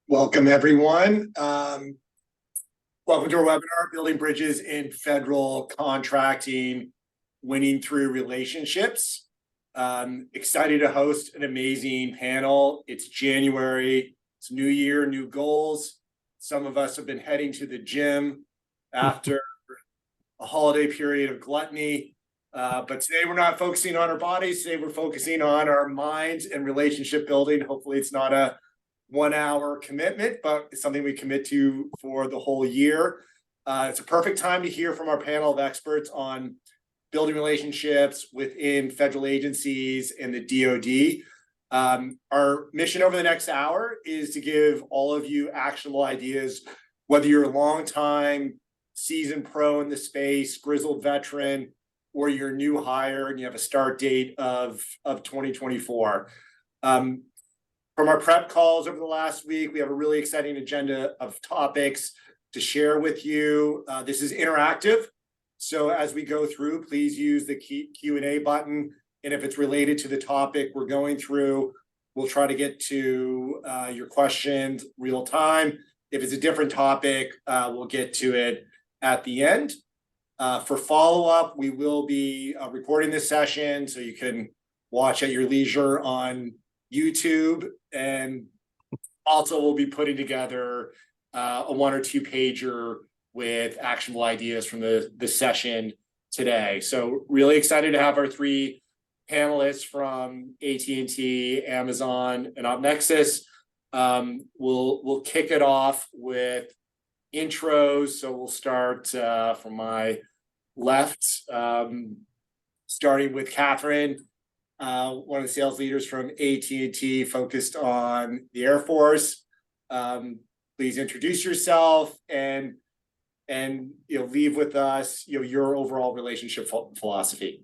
Welcome, everyone. Welcome to our webinar, Building Bridges in Federal Contracting, Winning Through Relationships. Excited to host an amazing panel. It's January, it's New Year, new goals. Some of us have been heading to the gym after a holiday period of gluttony. But today we're not focusing on our bodies. Today we're focusing on our minds and relationship building. Hopefully it's not a 1 hour commitment, but it's something we commit to for the whole year. It's a perfect time to hear from our panel of experts on building relationships within federal agencies and the DoD. Our mission over the next hour is to give all of you actionable ideas, whether you're a long-time seasoned pro in the space, grizzled veteran, or you're a new hire and you have a start date of 2024. From our prep calls over the last week, we have a really exciting agenda of topics to share with you. This is interactive. So as we go through, please use the Q&A button. And if it's related to the topic we're going through, we'll try to get to your questions real time. If it's a different topic, we'll get to it at the end. For follow-up, we will be recording this session so you can watch at your leisure on YouTube, and also we'll be putting together a 1 or 2 pager with actionable ideas from the session today. So really excited to have our 3 panelists from AT&T, Amazon, and OpNexus. We'll kick it off with intros. So we'll start from my left, starting with Catherine. One of the sales leaders from AT&T focused on the Air Force. Please introduce yourself and leave with us your overall relationship philosophy.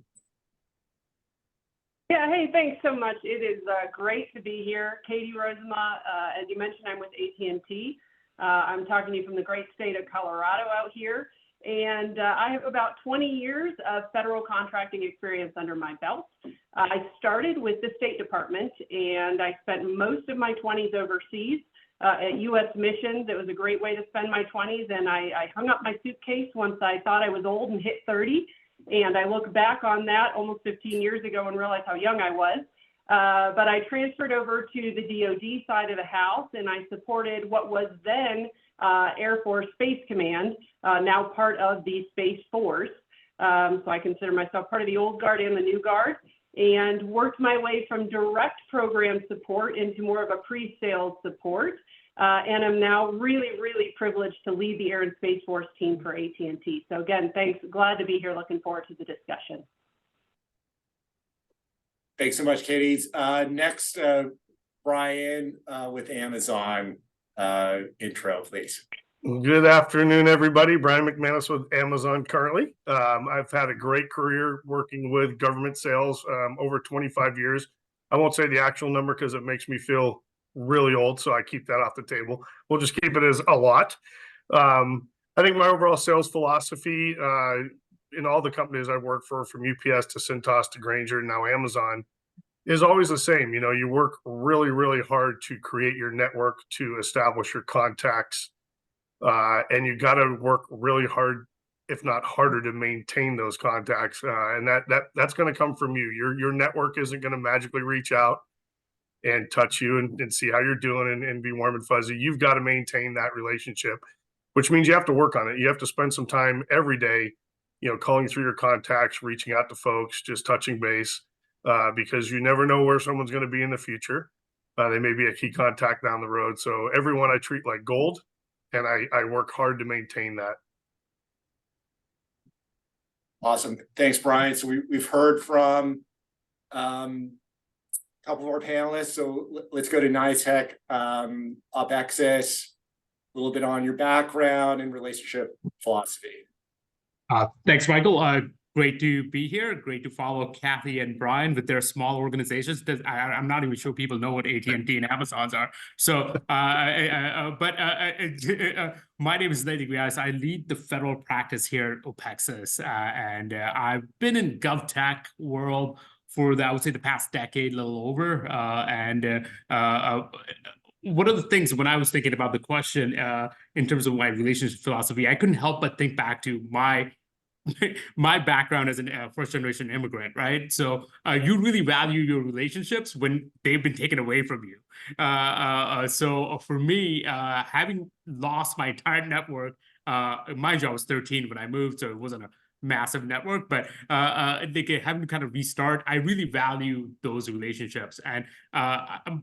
Yeah, hey, thanks so much. It is great to be here. Katie Rosema, as you mentioned, I'm with AT&T. I'm talking to you from the great state of Colorado out here. And I have about 20 years of federal contracting experience under my belt. I started with the State Department, and I spent most of my 20s overseas at U.S. missions. It was a great way to spend my 20s, and I hung up my suitcase once I thought I was old and hit 30. And I look back on that almost 15 years ago and realize how young I was. But I transferred over to the DoD side of the house, and I supported what was then Air Force Space Command, now part of the Space Force. So I consider myself part of the old guard and the new guard, and worked my way from direct program support into more of a pre-sales support. And I'm now really, really privileged to lead the Air and Space Force team for AT&T. So again, thanks. Glad to be here. Looking forward to the discussion. Thanks so much, Katie. Next, Brian with Amazon. Intro, please. Good afternoon, everybody. Brian McManus with Amazon currently. I've had a great career working with government sales, over 25 years. I won't say the actual number because it makes me feel really old, so I keep that off the table. We'll just keep it as a lot. I think my overall sales philosophy in all the companies I work for, from UPS to Cintas to Grainger, and now Amazon, is always the same. You work really, really hard to create your network, to establish your contacts, and you got to work really hard, if not harder, to maintain those contacts. And that's going to come from you. Your network isn't going to magically reach out and touch you and see how you're doing and be warm and fuzzy. You've got to maintain that relationship, which means you have to work on it. You have to spend some time every day, calling through your contacts, reaching out to folks, just touching base. Because you never know where someone's going to be in the future. They may be a key contact down the road. So everyone I treat like gold, and I work hard to maintain that. Awesome. Thanks, Brian. So we've heard from a couple of our panelists. So let's go to NITEC, OpNexus, a little bit on your background and relationship philosophy. Thanks, Michael. Great to be here. Great to follow Kathy and Brian with their small organizations. I'm not even sure people know what AT&T and Amazons are. So, my name is Nate Grias. I lead the federal practice here at OpNexus, and I've been in GovTech world for I would say the past decade, a little over, and one of the things when I was thinking about the question in terms of my relationship philosophy, I couldn't help but think back to my my background as a first generation immigrant, right? So you really value your relationships when they've been taken away from you. So for me, having lost my entire network, mind you, I was 13 when I moved, so it wasn't a massive network, but like having to kind of restart, I really value those relationships. And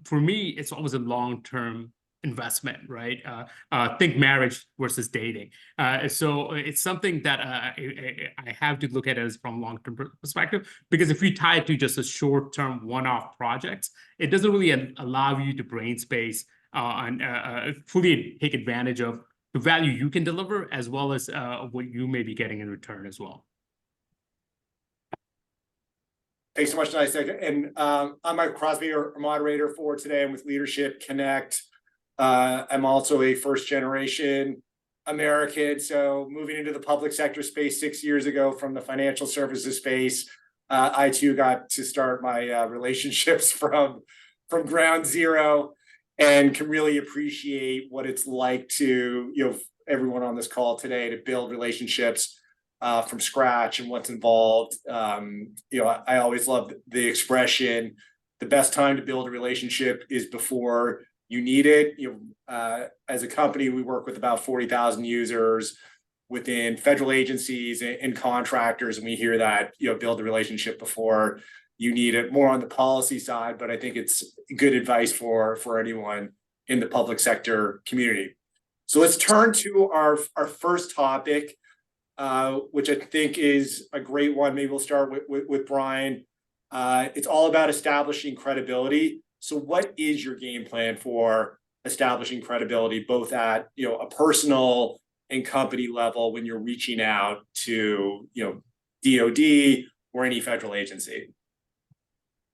for me, it's always a long-term investment, right? Think marriage versus dating. So it's something that I have to look at it as from a long-term perspective, because if you tie it to just a short-term one-off projects, it doesn't really allow you to brain space and fully take advantage of the value you can deliver, as well as what you may be getting in return as well. Thanks so much, nice. And I'm Mike Crosby, our moderator for today. I'm with Leadership Connect. I'm also a first generation American. So moving into the public sector space 6 years ago from the financial services space, I too got to start my relationships from ground zero, and can really appreciate what it's like to, everyone on this call today, to build relationships from scratch and what's involved. I always love the expression, the best time to build a relationship is before you need it. As a company, we work with about 40,000 users within federal agencies and contractors, and we hear that, build a relationship before you need it, more on the policy side, but I think it's good advice for anyone in the public sector community. So let's turn to our first topic, which I think is a great one. Maybe we'll start with Brian. It's all about establishing credibility. So what is your game plan for establishing credibility, both at a personal and company level when you're reaching out to DoD or any federal agency?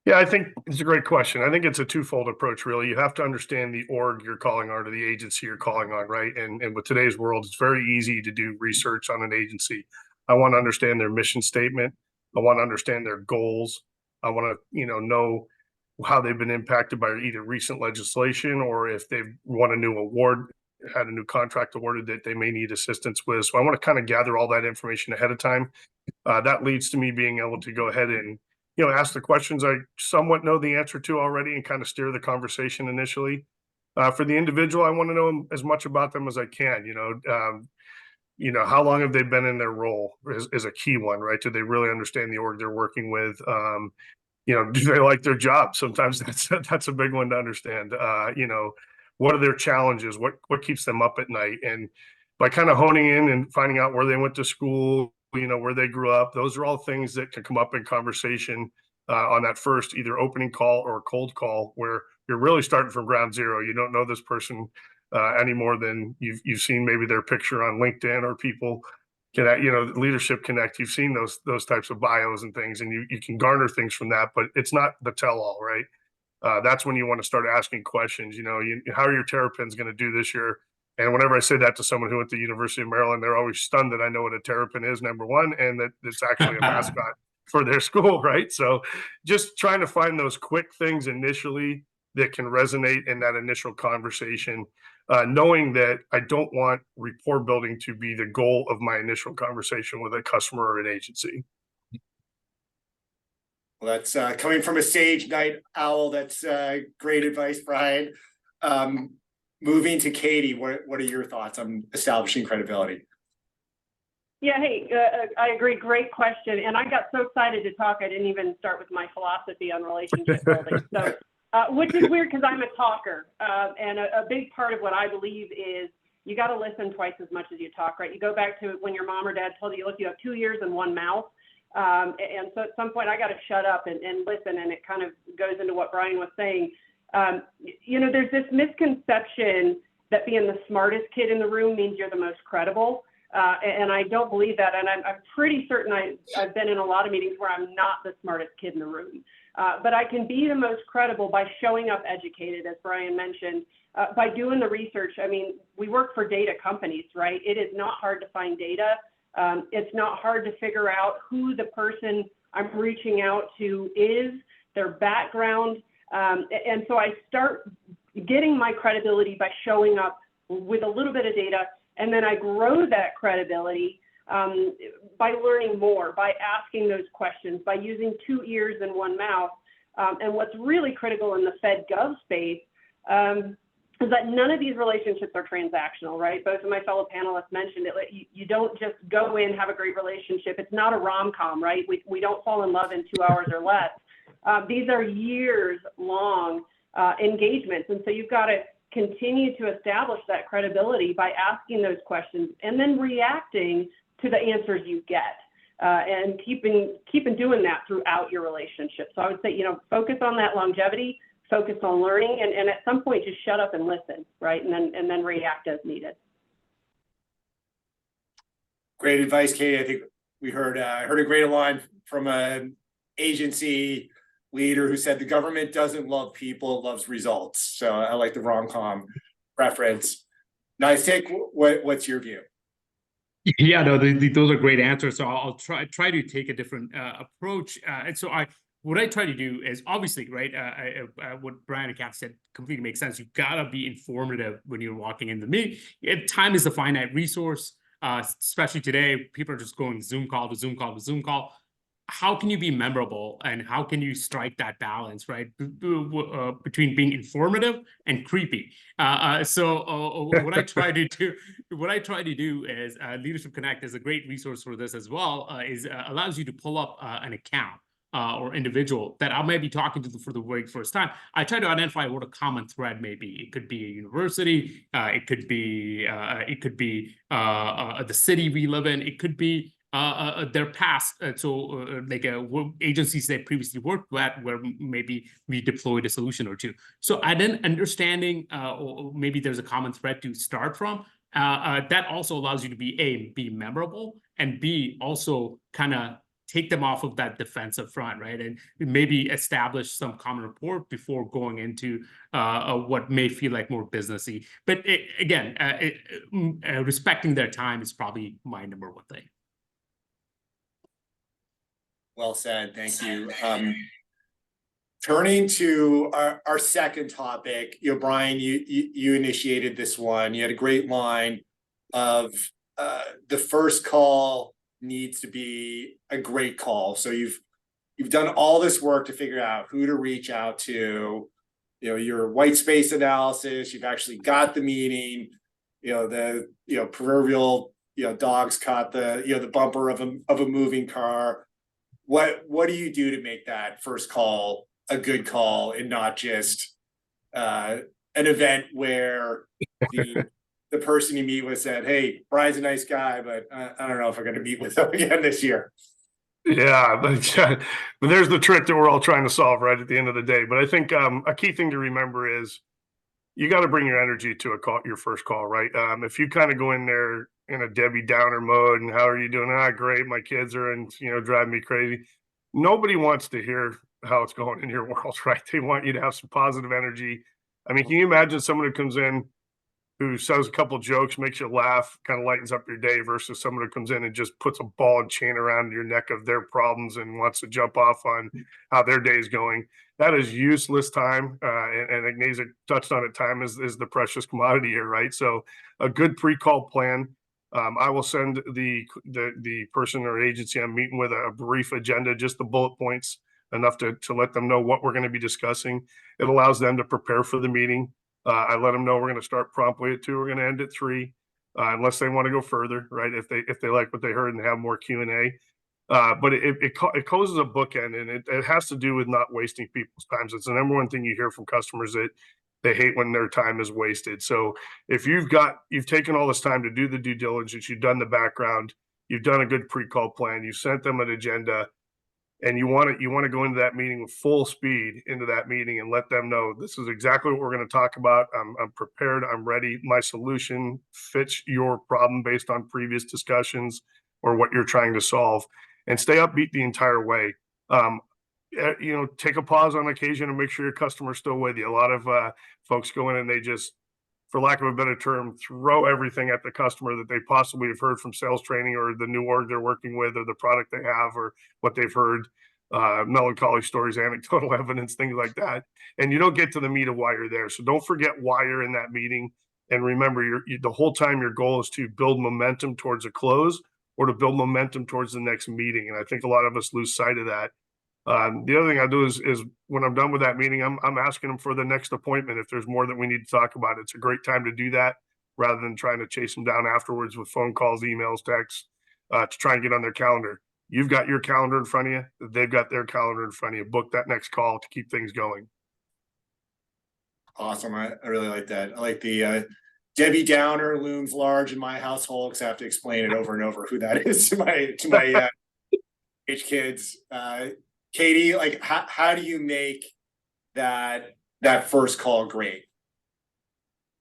Yeah, I think it's a great question. I think it's a twofold approach, really. You have to understand the org you're calling on, or the agency you're calling on, right? And with today's world, it's very easy to do research on an agency. I want to understand their mission statement. I want to understand their goals. I want to, know how they've been impacted by either recent legislation, or if they've won a new award, had a new contract awarded that they may need assistance with. So I want to kind of gather all that information ahead of time. That leads to me being able to go ahead and ask the questions I somewhat know the answer to already, and kind of steer the conversation initially. For the individual, I want to know as much about them as I can. How long have they been in their role is a key one, right? Do they really understand the org they're working with? Do they like their job? Sometimes that's a big one to understand. What are their challenges? What keeps them up at night? And by kind of honing in and finding out where they went to school, where they grew up, those are all things that can come up in conversation on that first either opening call or cold call, where you're really starting from ground zero. You don't know this person any more than you've seen maybe their picture on LinkedIn, or people can, Leadership Connect. You've seen those types of bios and things, and you can garner things from that, but it's not the tell-all, right? That's when you want to start asking questions. How are your Terrapins going to do this year? And whenever I say that to someone who went to the University of Maryland, they're always stunned that I know what a Terrapin is, number one, and that it's actually a mascot for their school, right? So just trying to find those quick things initially that can resonate in that initial conversation, knowing that I don't want rapport building to be the goal of my initial conversation with a customer or an agency. Well, that's coming from a sage night owl. That's great advice, Brian. Moving to Katie, what are your thoughts on establishing credibility? Yeah, hey, I agree. Great question. And I got so excited to talk, I didn't even start with my philosophy on relationship building. So, which is weird because I'm a talker. And a big part of what I believe is you got to listen twice as much as you talk, right? You go back to when your mom or dad told you, look, you have 2 ears and 1 mouth. And so at some point I got to shut up and listen. And it kind of goes into what Brian was saying. There's this misconception that being the smartest kid in the room means you're the most credible. And I don't believe that. And I'm pretty certain I've been in a lot of meetings where I'm not the smartest kid in the room. But I can be the most credible by showing up educated, as Brian mentioned, by doing the research. I mean, we work for data companies, right? It is not hard to find data. It's not hard to figure out who the person I'm reaching out to is, their background. And so I start getting my credibility by showing up with a little bit of data, and then I grow that credibility by learning more, by asking those questions, by using 2 ears and 1 mouth. And what's really critical in the Fed Gov space is that none of these relationships are transactional, right? Both of my fellow panelists mentioned it. You don't just go in, have a great relationship. It's not a rom-com, right? We don't fall in love in 2 hours or less. These are years-long engagements. And so you've got to continue to establish that credibility by asking those questions and then reacting to the answers you get. And keeping doing that throughout your relationship. So I would say, focus on that longevity, focus on learning, and at some point just shut up and listen, right? And then react as needed. Great advice, Katie. I think we heard a great line from an agency leader who said the government doesn't love people, it loves results. So I like the rom-com reference. Nice take. What's your view? Yeah, no, those are great answers. So I'll try to take a different approach. And so what I try to do is obviously, right, what Brian and Kath said completely makes sense. You gotta be informative when you're walking in the meeting. Time is a finite resource, especially today. People are just going Zoom call to Zoom call to Zoom call. How can you be memorable, and how can you strike that balance, right, between being informative and creepy? So what I try to do is Leadership Connect is a great resource for this as well. Allows you to pull up an account or individual that I may be talking to for the very first time. I try to identify what a common thread may be. It could be a university. It could be the city we live in. It could be their past, agencies they previously worked with, where maybe we deployed a solution or two. So understanding, or maybe there's a common thread to start from. That also allows you to be memorable, and B, also kind of take them off of that defensive front, right? And maybe establish some common rapport before going into what may feel like more businessy. But respecting their time is probably my number one thing. Well said. Thank you. Turning to our second topic, Brian, you initiated this one. You had a great line of the first call needs to be a great call. So you've done all this work to figure out who to reach out to, your white space analysis. You've actually got the meeting. The proverbial dogs caught the bumper of a moving car. What do you do to make that first call a good call and not just an event where the person you meet with said, "Hey, Brian's a nice guy, but I don't know if I'm going to meet with him again this year." Yeah, but there's the trick that we're all trying to solve right at the end of the day. But I think a key thing to remember is you got to bring your energy to your first call, right? If you kind of go in there in a Debbie Downer mode and how are you doing? Great. My kids are driving me crazy. Nobody wants to hear how it's going in your world, right? They want you to have some positive energy. I mean, can you imagine someone who comes in who says a couple jokes, makes you laugh, kind of lightens up your day, versus someone who comes in and just puts a ball and chain around your neck of their problems and wants to jump off on how their day is going? That is useless time. And Ignace touched on it. Time is the precious commodity here, right? So a good pre-call plan. I will send the person or agency I'm meeting with a brief agenda, just the bullet points, enough to let them know what we're going to be discussing. It allows them to prepare for the meeting. I let them know we're going to start promptly at 2. We're going to end at 3, unless they want to go further, right? If they like what they heard and have more Q&A. But it closes a bookend, and it has to do with not wasting people's time. So it's the number one thing you hear from customers, that they hate when their time is wasted. So if you've taken all this time to do the due diligence, you've done the background, you've done a good pre-call plan, you've sent them an agenda, and you want to go into that meeting with full speed into that meeting and let them know this is exactly what we're going to talk about. I'm prepared. I'm ready. My solution fits your problem based on previous discussions or what you're trying to solve, and stay upbeat the entire way. Take a pause on occasion and make sure your customer's still with you. A lot of folks go in and they just, for lack of a better term, throw everything at the customer that they possibly have heard from sales training or the new org they're working with or the product they have or what they've heard. melancholy stories, anecdotal evidence, things like that. And you don't get to the meat of why you're there. So don't forget why you're in that meeting. And remember, the whole time your goal is to build momentum towards a close or to build momentum towards the next meeting. And I think a lot of us lose sight of that. The other thing I do is when I'm done with that meeting, I'm asking them for the next appointment. If there's more that we need to talk about, it's a great time to do that rather than trying to chase them down afterwards with phone calls, emails, texts, to try and get on their calendar. You've got your calendar in front of you. They've got their calendar in front of you. Book that next call to keep things going. Awesome. I really like that. I like the Debbie Downer looms large in my household because I have to explain it over and over who that is to my age kids. Katie, like how do you make that first call great?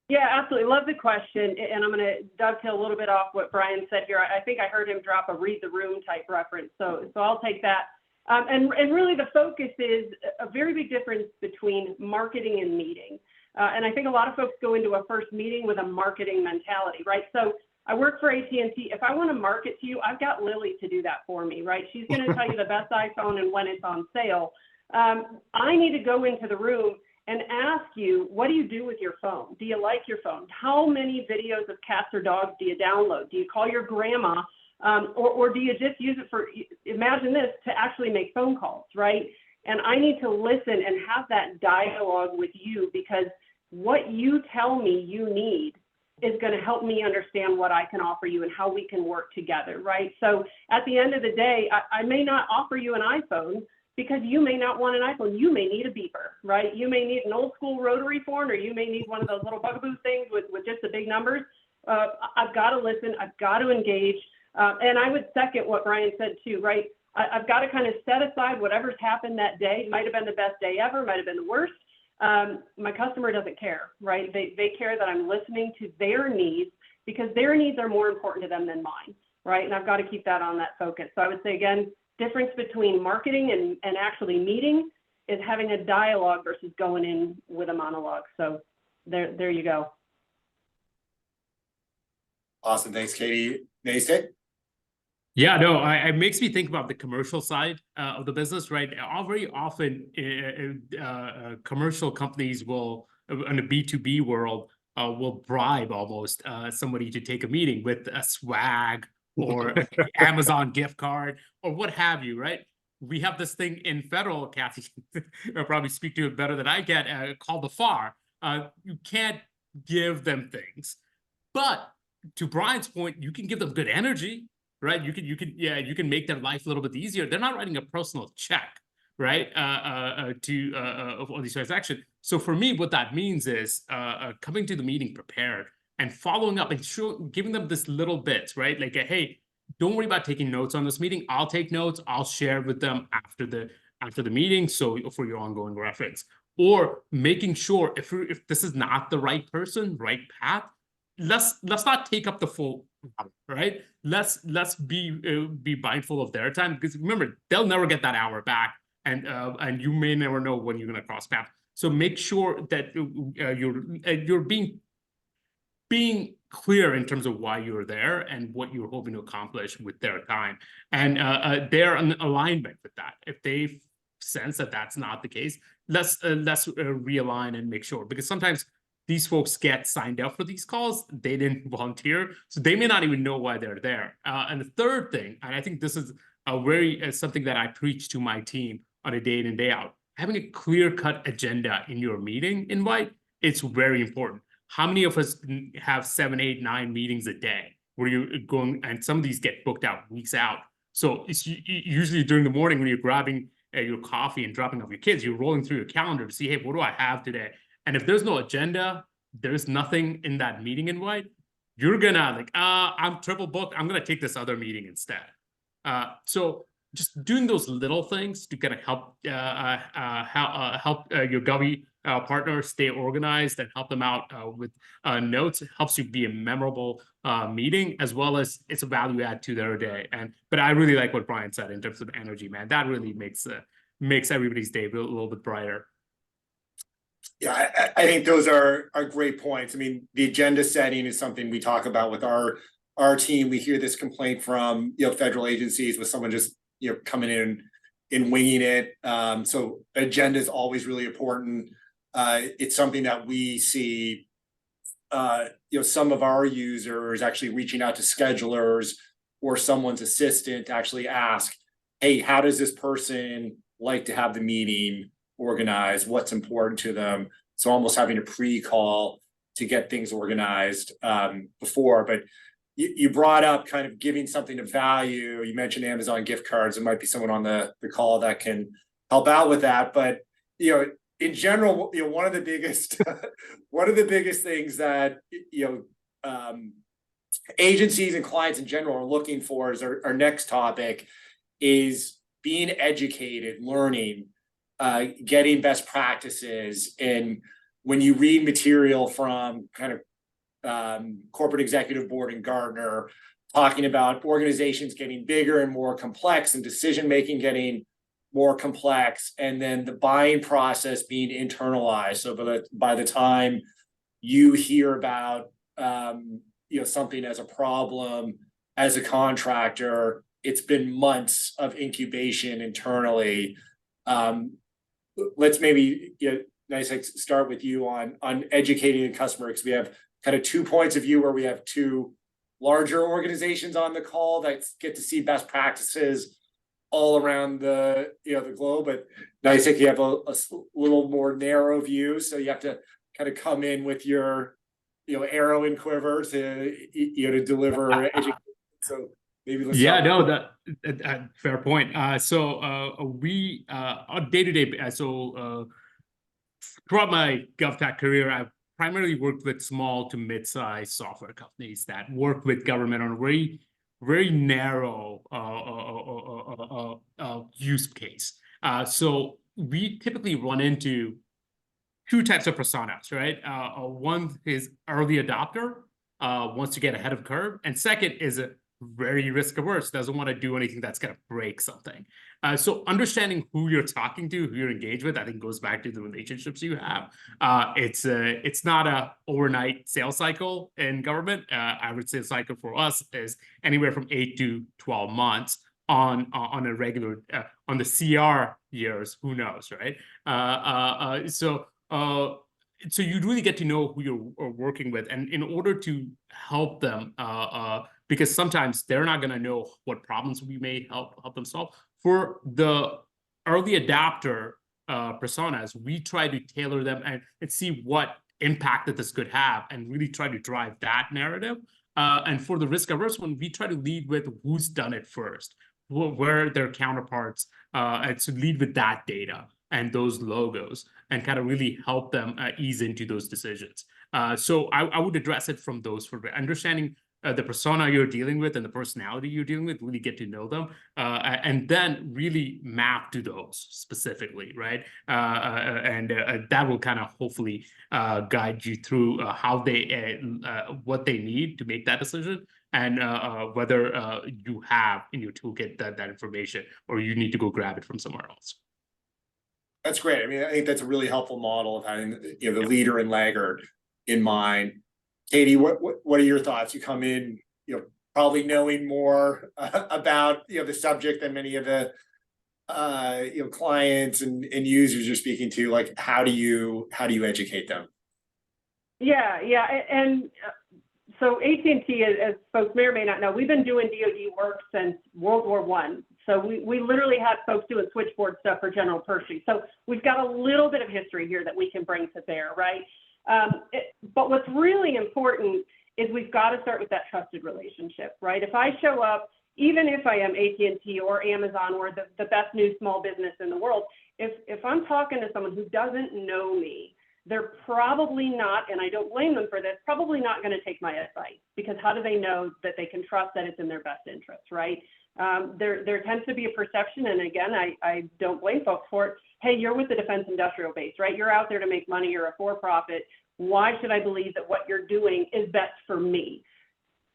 Yeah, absolutely. Love the question. And I'm going to dovetail a little bit off what Brian said here. I think I heard him drop a read the room type reference. So I'll take that. And really the focus is a very big difference between marketing and meeting. And I think a lot of folks go into a first meeting with a marketing mentality, right? So I work for AT&T. If I want to market to you, I've got Lily to do that for me, right? She's going to tell you the best iPhone and when it's on sale. I need to go into the room and ask you, what do you do with your phone? Do you like your phone? How many videos of cats or dogs do you download? Do you call your grandma? Or do you just use it for, imagine this, to actually make phone calls, right? And I need to listen and have that dialogue with you because what you tell me you need is going to help me understand what I can offer you and how we can work together, right? So at the end of the day, I may not offer you an iPhone because you may not want an iPhone. You may need a beeper, right? You may need an old school rotary phone, or you may need one of those little bugaboo things with just the big numbers. I've got to listen. I've got to engage. And I would second what Brian said too, right? I've got to kind of set aside whatever's happened that day. It might have been the best day ever, might have been the worst. My customer doesn't care, right? They care that I'm listening to their needs because their needs are more important to them than mine, right? And I've got to keep that on that focus. So I would say, again, difference between marketing and actually meeting is having a dialogue versus going in with a monologue. So there you go. Awesome. Thanks, Katie. Naystick? Yeah, no, it makes me think about the commercial side of the business, right? Very often, commercial companies will, in the B2B world, will bribe almost somebody to take a meeting with a swag or Amazon gift card or what have you, right? We have this thing in federal, Kathy, I'll probably speak to it better than I can, called the FAR. You can't give them things, but to Brian's point, you can give them good energy. Right, you can make their life a little bit easier. They're not writing a personal check, right, for these transactions. So for me, what that means is coming to the meeting prepared and following up and giving them this little bit, right? Like, hey, don't worry about taking notes on this meeting. I'll take notes. I'll share with them after the meeting, so for your ongoing reference. Or making sure if this is not the right person, right path, let's not take up the full, right? Let's be mindful of their time, because remember, they'll never get that hour back, and you may never know when you're going to cross paths. So make sure that you're being clear in terms of why you're there and what you're hoping to accomplish with their time, and they're in alignment with that. If they sense that that's not the case, let's realign and make sure, because sometimes these folks get signed up for these calls, they didn't volunteer, so they may not even know why they're there. And the third thing, and I think this is something that I preach to my team on a day in and day out, having a clear-cut agenda in your meeting invite, it's very important. How many of us have 7, 8, 9 meetings a day where you're going, and some of these get booked out weeks out? So it's usually during the morning when you're grabbing your coffee and dropping off your kids, you're rolling through your calendar to see, hey, what do I have today? And if there's no agenda, there's nothing in that meeting invite, you're gonna like, I'm triple booked, I'm gonna take this other meeting instead. So just doing those little things to kind of help your Govy partner stay organized and help them out with notes helps you be a memorable meeting, as well as it's a value add to their day. But I really like what Brian said in terms of energy, man. That really makes everybody's day a little bit brighter. Yeah, I think those are great points. I mean, the agenda setting is something we talk about with our team. We hear this complaint from federal agencies with someone just coming in in winging it. So agenda is always really important. It's something that we see, some of our users actually reaching out to schedulers or someone's assistant to actually ask, hey, how does this person like to have the meeting organized? What's important to them? So almost having a pre-call to get things organized before. But you brought up kind of giving something of value. You mentioned Amazon gift cards. There might be someone on the call that can help out with that. But in general, one of the biggest things that agencies and clients in general are looking for is our next topic is being educated, learning, getting best practices. And when you read material from kind of Corporate Executive Board and Gartner talking about organizations getting bigger and more complex and decision-making getting more complex, and then the buying process being internalized. So by the time you hear about something as a problem as a contractor, it's been months of incubation internally. Let's maybe start with you on educating the customer, because we have kind of 2 points of view where we have 2 larger organizations on the call that get to see best practices all around the globe. But nice if you have a little more narrow view, so you have to kind of come in with your arrow and quiver to deliver education. So maybe let's that fair point. We on day-to-day, throughout my GovTech career, I've primarily worked with small to mid-sized software companies that work with government on a very, very narrow use case. So we typically run into 2 types of personas, right? One is early adopter, wants to get ahead of curve, and second is a very risk averse, doesn't want to do anything that's going to break something. So understanding who you're talking to, who you're engaged with, I think goes back to the relationships you have. It's not a overnight sales cycle in government. Average sales cycle for us is anywhere from 8 to 12 months. On a regular on the CR years, who knows, right? So you really get to know who you're working with, and in order to help them, because sometimes they're not going to know what problems we may help them solve. For the early adopter personas, we try to tailor them and see what impact that this could have, and really try to drive that narrative. And for the risk averse one, we try to lead with who's done it first, where their counterparts, and to lead with that data and those logos, and kind of really help them ease into those decisions. So I would address it from those, for understanding the persona you're dealing with and the personality you're dealing with, really get to know them, and then really map to those specifically, right? And that will kind of hopefully guide you through how they, what they need to make that decision, and whether you have in your toolkit that information, or you need to go grab it from somewhere else. That's great. I mean, I think that's a really helpful model of having the leader and laggard in mind. Katie, what are your thoughts? You come in, probably knowing more about the subject than many of the clients and users you're speaking to. Like, how do you educate them? Yeah, and so AT&T, as folks may or may not know, we've been doing DoD work since World War I. So we literally had folks doing switchboard stuff for general purchasing. So we've got a little bit of history here that we can bring to bear, right? But what's really important is we've got to start with that trusted relationship, right? If I show up, even if I am AT&T or Amazon or the best new small business in the world, if I'm talking to someone who doesn't know me, they're probably not, and I don't blame them for this, probably not going to take my advice, because how do they know that they can trust that it's in their best interest, right? There tends to be a perception, and again, I don't blame folks for it. Hey, you're with the defense industrial base, right? You're out there to make money. You're a for-profit. Why should I believe that what you're doing is best for me?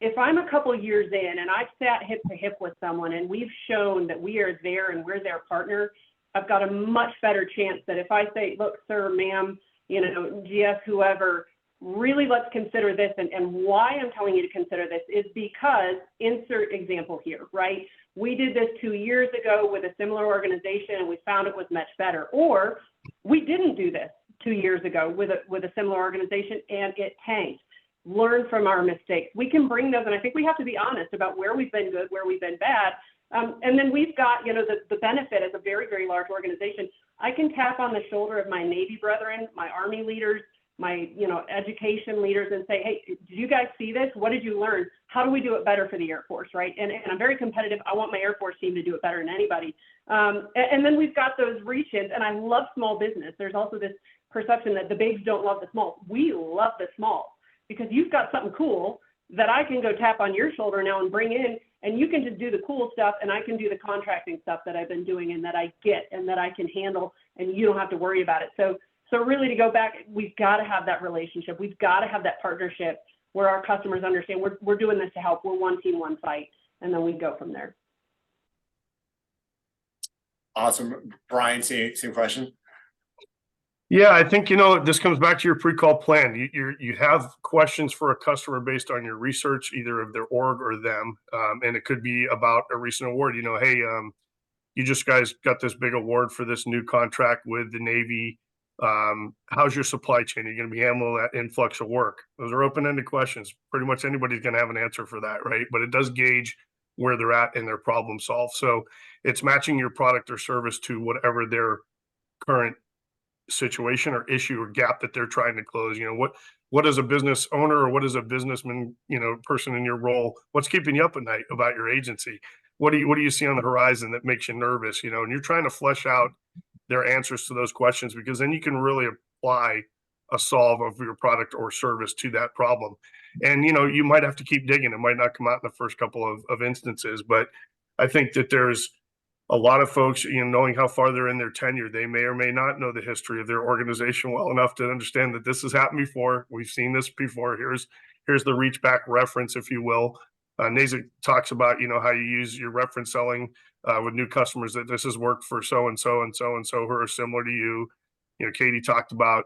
If I'm a couple years in and I've sat hip to hip with someone and we've shown that we are there and we're their partner, I've got a much better chance that if I say, look, sir, ma'am, GS, whoever, really let's consider this. And why I'm telling you to consider this is because, insert example here, right? We did this 2 years ago with a similar organization and we found it was much better. Or we didn't do this 2 years ago with a similar organization and it tanked. Learn from our mistakes. We can bring those, and I think we have to be honest about where we've been good, where we've been bad. And then we've got, the benefit as a very, very large organization. I can tap on the shoulder of my Navy brethren, my Army leaders, my, education leaders and say, hey, did you guys see this? What did you learn? How do we do it better for the Air Force, right? And I'm very competitive. I want my Air Force team to do it better than anybody. And then we've got those reach-ins, and I love small business. There's also this perception that the bigs don't love the small. We love the small because you've got something cool that I can go tap on your shoulder now and bring in, and you can just do the cool stuff and I can do the contracting stuff that I've been doing and that I get and that I can handle, and you don't have to worry about it. So really, to go back, we've got to have that relationship. We've got to have that partnership where our customers understand we're doing this to help. We're one team, one fight, and then we go from there. Awesome. Brian, same question. Yeah, I think, this comes back to your pre-call plan. You have questions for a customer based on your research, either of their org or them. And it could be about a recent award. Hey, you just guys got this big award for this new contract with the Navy. How's your supply chain? Are you going to be handling that influx of work? Those are open-ended questions. Pretty much anybody's going to have an answer for that, right? But it does gauge where they're at in their problem solve. So it's matching your product or service to whatever their current situation or issue or gap that they're trying to close. What is a business owner or what is a businessman, person in your role, what's keeping you up at night about your agency? What do you see on the horizon that makes you nervous? And you're trying to flesh out their answers to those questions, because then you can really apply a solve of your product or service to that problem. And, you might have to keep digging. It might not come out in the first couple of instances, but I think that there's a lot of folks, knowing how far they're in their tenure, they may or may not know the history of their organization well enough to understand that this has happened before. We've seen this before. Here's the reach back reference, if you will. Nazek talks about, how you use your reference selling with new customers, that this has worked for so and so and so and so who are similar to you. Katie talked about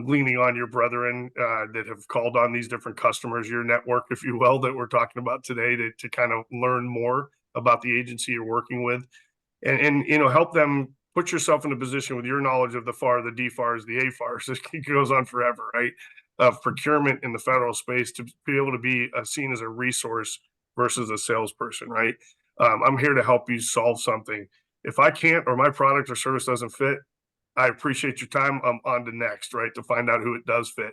leaning on your brethren that have called on these different customers, your network, if you will, that we're talking about today, to kind of learn more about the agency you're working with, and help them put yourself in a position with your knowledge of the FAR, the DFARs, the AFARs. It goes on forever, right? Of procurement in the federal space, to be able to be seen as a resource versus a salesperson, right? I'm here to help you solve something. If I can't, or my product or service doesn't fit, I appreciate your time. I'm on to next, right? To find out who it does fit.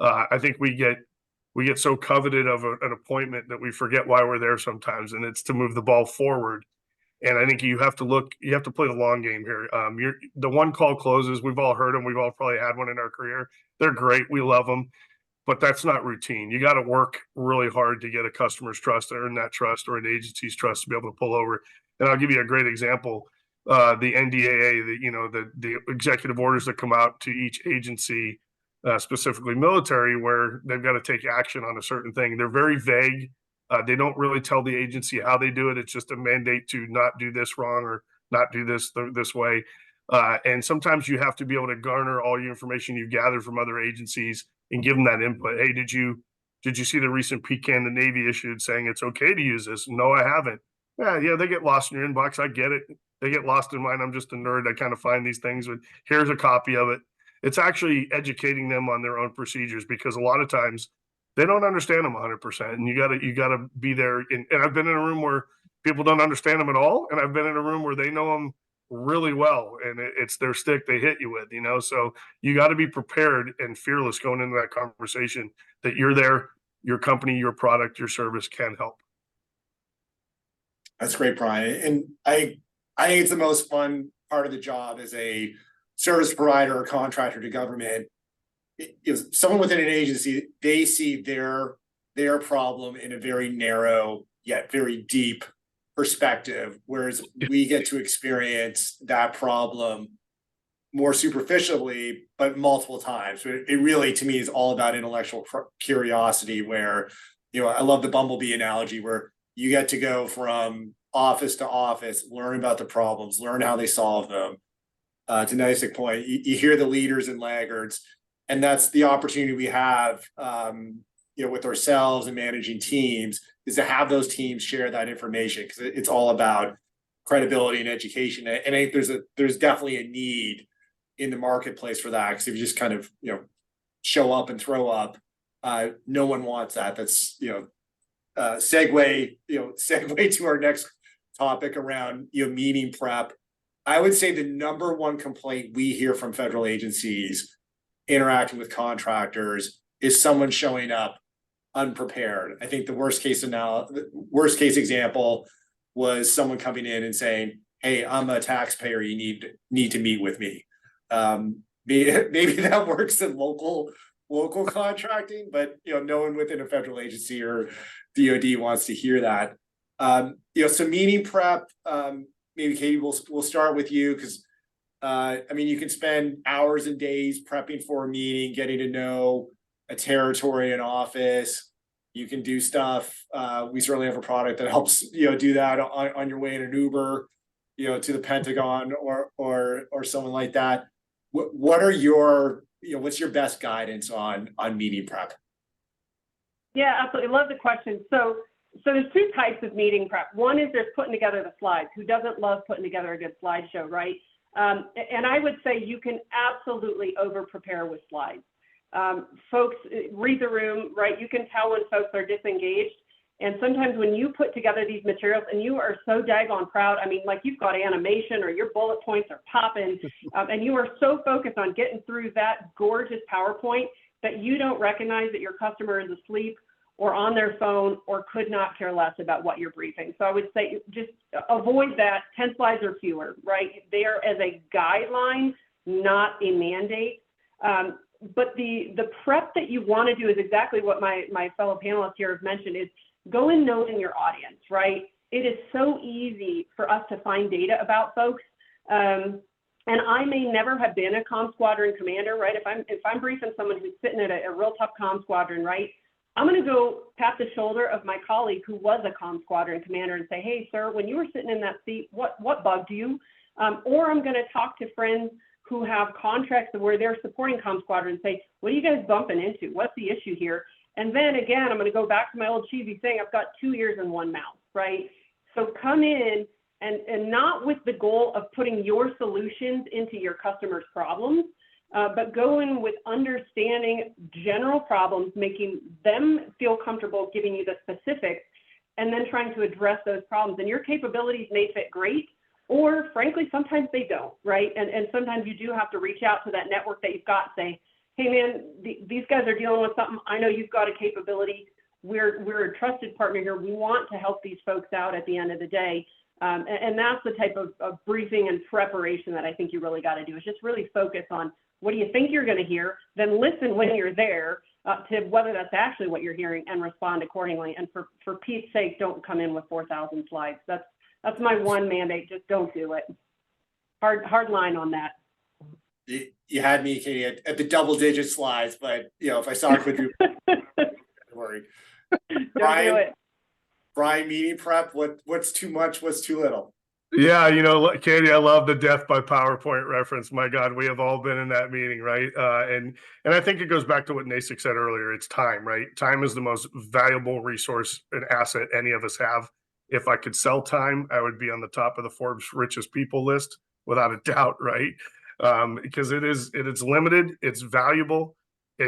I think we get so coveted of an appointment that we forget why we're there sometimes, and it's to move the ball forward. And I think you have to play the long game here. The one call closes. We've all heard them. We've all probably had one in our career. They're great. We love them, but that's not routine. You got to work really hard to get a customer's trust, earn that trust, or an agency's trust to be able to pull over. And I'll give you a great example. The NDAA, the executive orders that come out to each agency, specifically military, where they've got to take action on a certain thing. They're very vague. They don't really tell the agency how they do it. It's just a mandate to not do this wrong or not do this way. And sometimes you have to be able to garner all your information you've gathered from other agencies and give them that input. Hey, did you see the recent pecan the Navy issued saying it's okay to use this? No, I haven't. Yeah, they get lost in your inbox. I get it. They get lost in mine. I'm just a nerd. I kind of find these things, but here's a copy of it. It's actually educating them on their own procedures, because a lot of times they don't understand them 100%. And you gotta be there. And I've been in a room where people don't understand them at all. And I've been in a room where they know them really well, and it's their stick they hit you with, so you got to be prepared and fearless going into that conversation that you're there, your company, your product, your service can help. That's great, Brian. And I think it's the most fun part of the job as a service provider or contractor to government. Someone within an agency, they see their problem in a very narrow yet very deep perspective, whereas we get to experience that problem more superficially, but multiple times. It really, to me, is all about intellectual curiosity, where, I love the bumblebee analogy, where you get to go from office to office, learn about the problems, learn how they solve them. To Nice's point, you hear the leaders and laggards, And that's the opportunity we have, with ourselves and managing teams, is to have those teams share that information, because it's all about credibility and education. And I think there's definitely a need in the marketplace for that, because if you just kind of, show up and throw up, no one wants that. That's, segue to our next topic around, meeting prep. I would say the number one complaint we hear from federal agencies interacting with contractors is someone showing up unprepared. I think the worst case example was someone coming in and saying, "Hey, I'm a taxpayer. You need to meet with me." Maybe that works in local contracting, but no one within a federal agency or DoD wants to hear that. So meeting prep. Maybe Katie, we'll start with you, because you can spend hours and days prepping for a meeting, getting to know a territory and office. You can do stuff. We certainly have a product that helps do that on your way in an Uber, to the Pentagon or someone like that. What are your what's your best guidance on meeting prep? Yeah, absolutely. Love the question. So there's two types of meeting prep. One is there's putting together the slides. Who doesn't love putting together a good slideshow, right? And I would say you can absolutely over prepare with slides. Folks read the room, right? You can tell when folks are disengaged. And sometimes when you put together these materials and you are so daggone proud, like you've got animation or your bullet points are popping, and you are so focused on getting through that gorgeous PowerPoint that you don't recognize that your customer is asleep or on their phone or could not care less about what you're briefing. So I would say just avoid that. 10 slides or fewer, right? They are as a guideline, not a mandate. But the prep that you want to do is exactly what my fellow panelists here have mentioned, is go in knowing your audience, right? It is so easy for us to find data about folks. And I may never have been a comm squadron commander, right? If I'm briefing someone who's sitting at a real tough comm squadron, right? I'm going to go tap the shoulder of my colleague who was a comm squadron commander and say, "Hey, sir, when you were sitting in that seat, what bugged you?" Or I'm going to talk to friends who have contracts where they're supporting comm squadron and say, "What are you guys bumping into? What's the issue here?" And then again, I'm going to go back to my old cheesy saying, I've got 2 ears and 1 mouth, right? So come in and not with the goal of putting your solutions into your customers' problems, but go in with understanding general problems, making them feel comfortable giving you the specifics, and then trying to address those problems. And your capabilities may fit great, or frankly, sometimes they don't, right? And sometimes you do have to reach out to that network that you've got and say, "Hey man, these guys are dealing with something. I know you've got a capability. We're a trusted partner here. We want to help these folks out at the end of the day." And that's the type of briefing and preparation that I think you really got to do, is just really focus on what do you think you're going to hear, then listen when you're there to whether that's actually what you're hearing, and respond accordingly. And for Pete's sake, don't come in with 4,000 slides. That's my one mandate. Just don't do it. Hard line on that. You had me, Katie, at the double-digit slides, but if I saw a quadruple, don't worry. Don't do it. Brian, meeting prep. What's too much? What's too little? Yeah, Katie, I love the death by PowerPoint reference. My God, we have all been in that meeting, right? And I think it goes back to what Nasik said earlier. It's time, right? Time is the most valuable resource and asset any of us have. If I could sell time, I would be on the top of the Forbes richest people list, without a doubt, right? Because it's limited, it's valuable,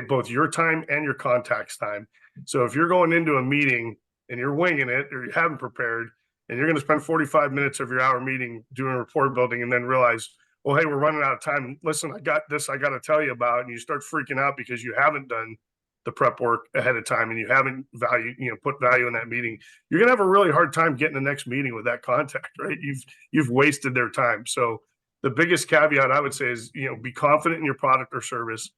both your time and your contact's time. So if you're going into a meeting and you're winging it, or you haven't prepared, and you're going to spend 45 minutes of your hour meeting doing report building, and then realize, "Well, hey, we're running out of time. Listen, I got this I got to tell you about," and you start freaking out because you haven't done the prep work ahead of time and you haven't put value in that meeting, you're going to have a really hard time getting the next meeting with that contact, right? You've wasted their time. So the biggest caveat I would say is, be confident in your product or service.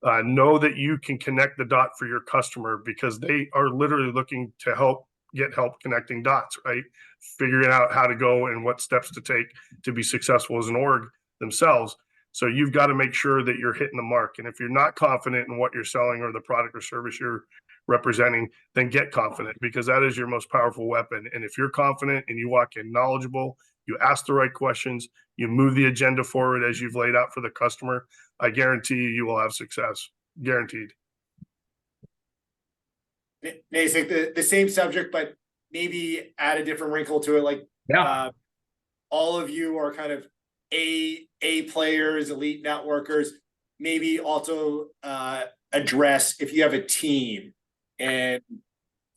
Know that you can connect the dot for your customer, because they are literally looking to get help connecting dots, right? Figuring out how to go and what steps to take to be successful as an org themselves. So you've got to make sure that you're hitting the mark. And if you're not confident in what you're selling or the product or service you're representing, then get confident, because that is your most powerful weapon. And if you're confident and you walk in knowledgeable, you ask the right questions, you move the agenda forward as you've laid out for the customer, I guarantee you will have success. guaranteed. Nasik, the same subject, but maybe add a different wrinkle to it. Like, Yeah. all of you are kind of A players, elite networkers. Maybe also address if you have a team and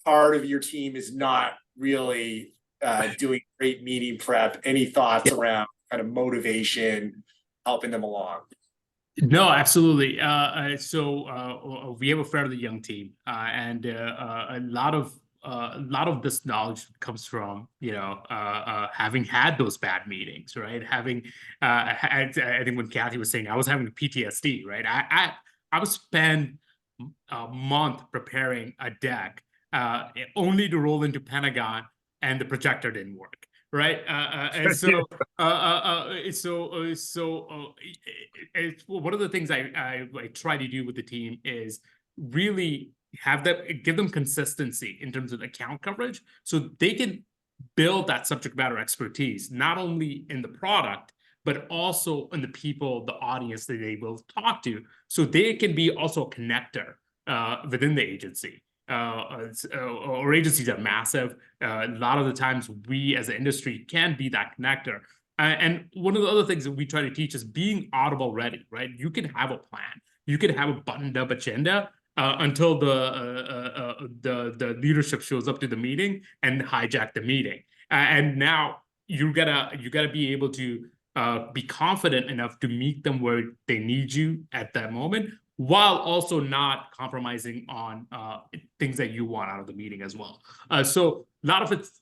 part of your team is not really doing great meeting prep. Any thoughts around kind of motivation, helping them along? No, absolutely. So we have a fairly young team, and a lot of this knowledge comes from having had those bad meetings, right? Having I think when Kathy was saying I was having PTSD, right? I was spend a month preparing a deck, only to roll into Pentagon, and the projector didn't work, right? And so it's one of the things I try to do with the team is really have them, give them consistency in terms of account coverage, so they can build that subject matter expertise not only in the product but also in the people, the audience that they will talk to, so they can be also a connector within the agency. Our agencies are massive. A lot of the times we as an industry can be that connector. And one of the other things that we try to teach is being audible ready, right? You can have a plan. You can have a buttoned up agenda until the leadership shows up to the meeting and hijack the meeting. And now you gotta be able to be confident enough to meet them where they need you at that moment, while also not compromising on things that you want out of the meeting as well. So a lot of it's,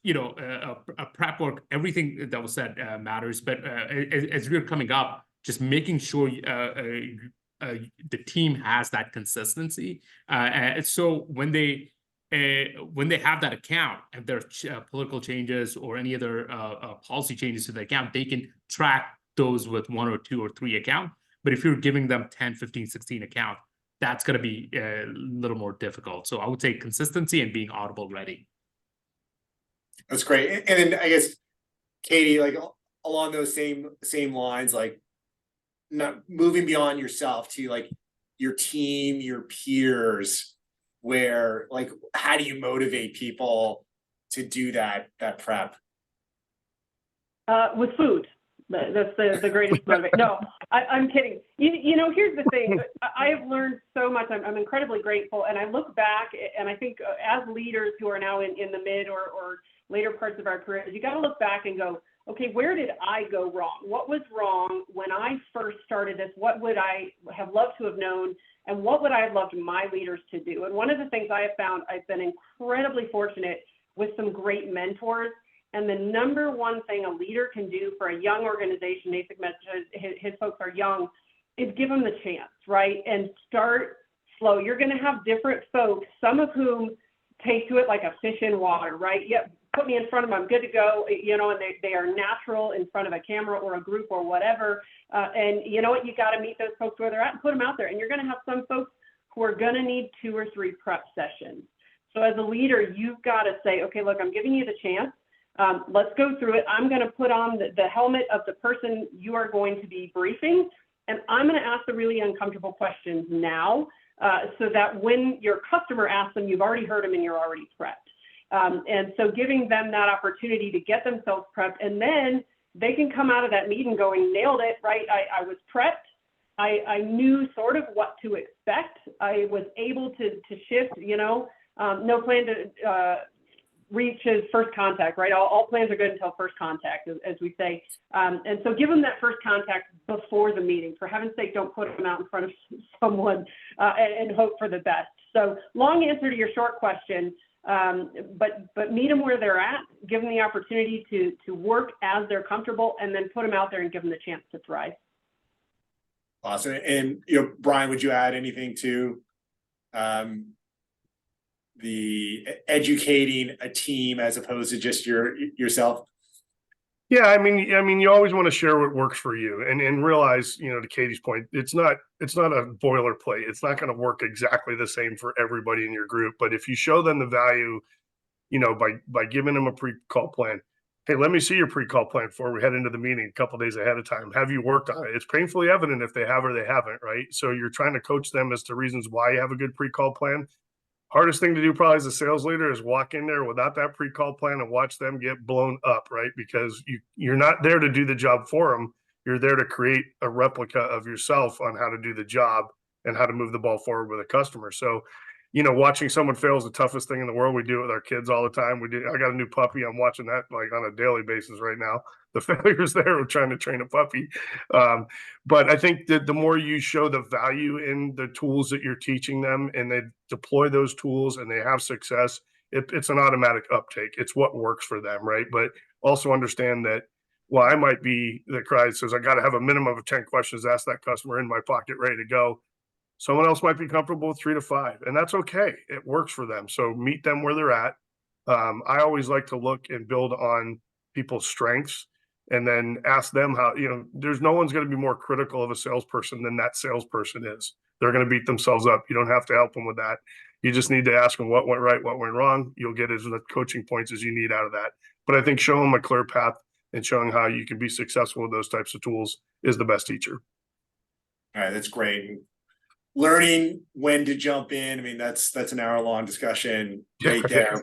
prep work, everything that was said matters, but as we're coming up, just making sure the team has that consistency. And so when they have that account, if there are political changes or any other policy changes to the account, they can track those with 1 or 2 or 3 accounts. But if you're giving them 10, 15, 16 accounts, that's going to be a little more difficult. So I would say consistency and being audible ready. That's great. And then I guess, Katie, like along those same lines, like not moving beyond yourself to like your team, your peers, where like, how do you motivate people to do that prep? With food. That's the greatest motivation. No, I'm kidding. Here's the thing. I have learned so much. I'm incredibly grateful. And I look back and I think as leaders who are now in the mid or later parts of our careers, you got to look back and go, okay, where did I go wrong? What was wrong when I first started this? What would I have loved to have known? And what would I have loved my leaders to do? And one of the things I have found, I've been incredibly fortunate with some great mentors. And the number one thing a leader can do for a young organization, Nasik mentioned his folks are young, is give them the chance, right? And start slow. You're going to have different folks, some of whom take to it like a fish in water, right? Yep, put me in front of them, I'm good to go, and they are natural in front of a camera or a group or whatever. And you know what? You got to meet those folks where they're at and put them out there. And you're going to have some folks who are going to need 2 or 3 prep sessions. So as a leader, you've got to say, okay, look, I'm giving you the chance. Let's go through it. I'm going to put on the helmet of the person you are going to be briefing, and I'm going to ask the really uncomfortable questions now so that when your customer asks them, you've already heard them and you're already prepped. And so giving them that opportunity to get themselves prepped, and then they can come out of that meeting going, nailed it, right? I was prepped. I knew sort of what to expect. I was able to shift, no plan to reach his first contact, right? All plans are good until first contact, as we say. And so give them that first contact before the meeting. For heaven's sake, don't put them out in front of someone and hope for the best. So long answer to your short question, but meet them where they're at, give them the opportunity to work as they're comfortable, and then put them out there and give them the chance to thrive. Awesome. And, Brian, would you add anything to the educating a team as opposed to just yourself? Yeah, I mean, you always want to share what works for you, and realize, to Katie's point, it's not a boilerplate. It's not going to work exactly the same for everybody in your group. But if you show them the value, by giving them a pre-call plan, hey, let me see your pre-call plan before we head into the meeting a couple days ahead of time. Have you worked on it? It's painfully evident if they have or they haven't, right? So you're trying to coach them as to reasons why you have a good pre-call plan. Hardest thing to do probably as a sales leader is walk in there without that pre-call plan and watch them get blown up, right? Because you're not there to do the job for them. You're there to create a replica of yourself on how to do the job and how to move the ball forward with a customer. So, watching someone fail is the toughest thing in the world. We do it with our kids all the time. I got a new puppy. I'm watching that like on a daily basis right now. The failures there of trying to train a puppy. But I think that the more you show the value in the tools that you're teaching them and they deploy those tools and they have success, it's an automatic uptake. It's what works for them, right? But also understand that, well, I might be the guy that says, I got to have a minimum of 10 questions, ask that customer in my pocket, ready to go. Someone else might be comfortable with 3 to 5, and that's okay. It works for them. So meet them where they're at. I always like to look and build on people's strengths and then ask them how, there's no one's going to be more critical of a salesperson than that salesperson is. They're going to beat themselves up. You don't have to help them with that. You just need to ask them what went right, what went wrong. You'll get as much coaching points as you need out of that. But I think showing them a clear path and showing how you can be successful with those types of tools is the best teacher. All right, that's great. Learning when to jump in. I mean, that's an hour-long discussion right there.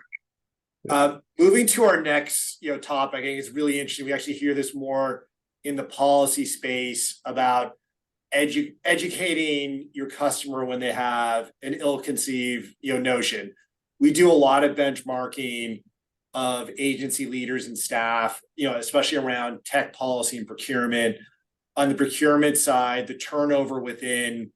Moving to our next, topic, I think it's really interesting. We actually hear this more in the policy space about educating your customer when they have an ill-conceived, notion. We do a lot of benchmarking of agency leaders and staff, especially around tech policy and procurement. On the procurement side, the turnover within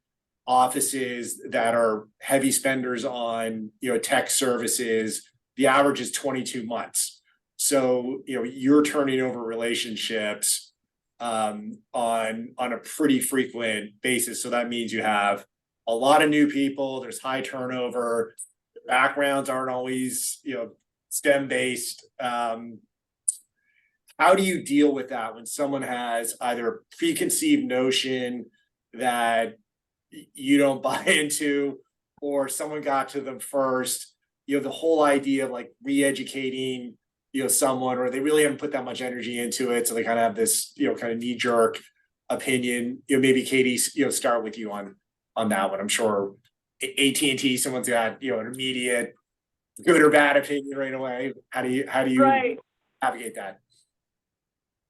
offices that are heavy spenders on, tech services, the average is 22 months. So, you're turning over relationships on a pretty frequent basis. So that means you have a lot of new people, there's high turnover, backgrounds aren't always, STEM based. How do you deal with that when someone has either a preconceived notion that you don't buy into, or someone got to them first? The whole idea of like re-educating, someone, or they really haven't put that much energy into it, so they kind of have this, kind of knee-jerk opinion. Maybe Katie, start with you on that one. I'm sure AT&T, someone's got, an immediate good or bad opinion right away. How do you navigate that?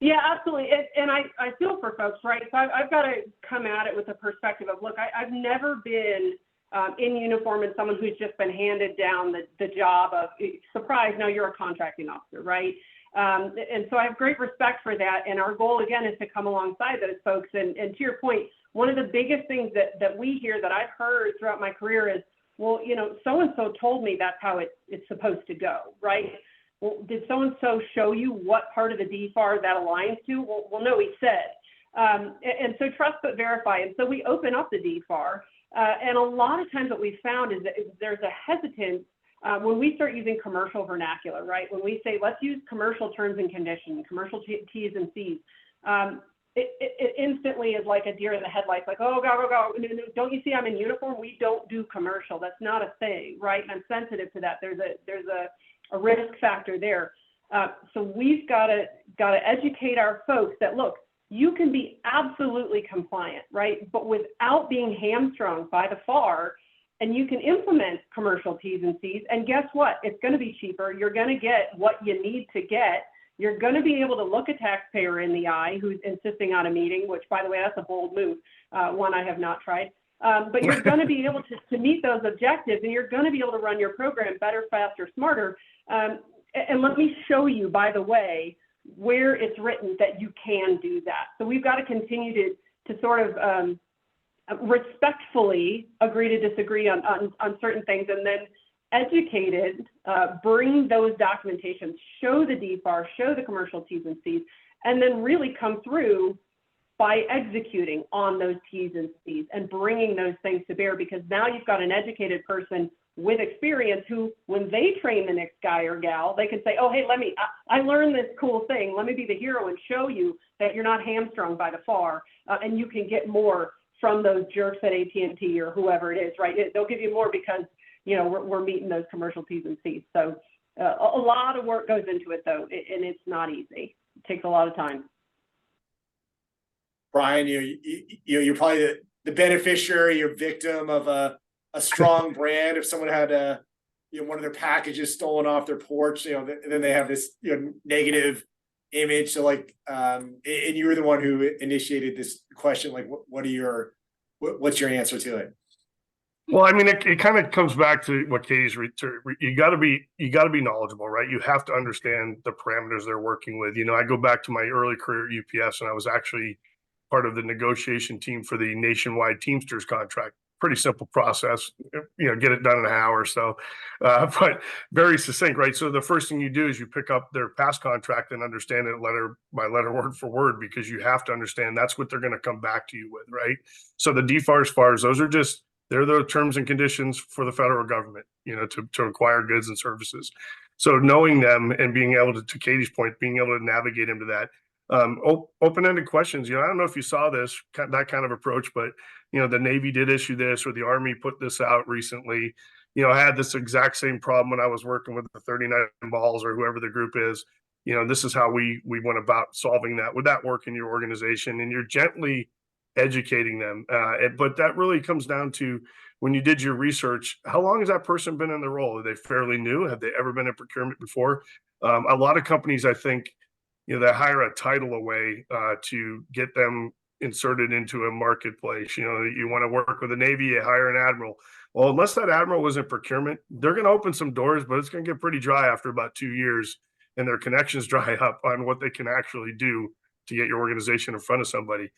Yeah, absolutely. And I feel for folks, right? So I've got to come at it with a perspective of, look, I've never been in uniform and someone who's just been handed down the job of, surprise, no, you're a contracting officer, right? And so I have great respect for that. And our goal, again, is to come alongside those folks. And to your point, one of the biggest things that we hear that I've heard throughout my career is, well, so-and-so told me that's how it's supposed to go, right? Well, did so-and-so show you what part of the DFAR that aligns to? Well, no, he said. And so trust but verify. And so we open up the DFAR. And a lot of times what we've found is that there's a hesitance when we start using commercial vernacular, right? When we say, let's use commercial terms and conditions, commercial T's and C's, it instantly is like a deer in the headlights, like, oh, go. Don't you see I'm in uniform? We don't do commercial. That's not a thing, right? And I'm sensitive to that. There's a risk factor there. So we've got to educate our folks that, look, you can be absolutely compliant, right? But without being hamstrung by the FAR, and you can implement commercial T's and C's, and guess what? It's going to be cheaper. You're going to get what you need to get. You're going to be able to look a taxpayer in the eye who's insisting on a meeting, which, by the way, that's a bold move, one I have not tried. But you're going to be able to meet those objectives, and you're going to be able to run your program better, faster, smarter. And let me show you, by the way, where it's written that you can do that. So we've got to continue to sort of respectfully agree to disagree on certain things, and then educated, bring those documentations, show the DFAR, show the commercial T's and C's, and then really come through by executing on those T's and C's and bringing those things to bear, because now you've got an educated person with experience who, when they train the next guy or gal, they can say, oh, hey, I learned this cool thing. Let me be the hero and show you that you're not hamstrung by the FAR, and you can get more from those jerks at AT&T or whoever it is, right? They'll give you more because, we're meeting those commercial T's and C's. So A lot of work goes into it though, and it's not easy. It takes a lot of time. Brian, you're probably the beneficiary or victim of a strong brand. If someone had one of their packages stolen off their porch, then they have this negative image. So like, and you were the one who initiated this question. Like, what's your answer to it? Well, I mean, it kind of comes back to what Katie's. You got to be knowledgeable, right? You have to understand the parameters they're working with. I go back to my early career at UPS, and I was actually part of the negotiation team for the nationwide Teamsters contract. Pretty simple process, get it done in an hour or so, but very succinct, right? So the first thing you do is you pick up their past contract and understand it letter by letter, word for word, because you have to understand that's what they're going to come back to you with, right? So the DFARS, those are they're the terms and conditions for the federal government, to acquire goods and services. So knowing them and being able to Katie's point, being able to navigate into that. Open-ended questions. I don't know if you saw that kind of approach, but the Navy did issue this, or the Army put this out recently. I had this exact same problem when I was working with the 39 balls or whoever the group is. This is how we went about solving that. Would that work in your organization? And you're gently educating them. But that really comes down to, when you did your research, how long has that person been in the role? Are they fairly new? Have they ever been in procurement before? A lot of companies, I think, they hire a title away to get them inserted into a marketplace. You want to work with the Navy, you hire an admiral. Well, unless that admiral was in procurement, they're going to open some doors, but it's going to get pretty dry after about 2 years, and their connections dry up on what they can actually do to get your organization in front of somebody.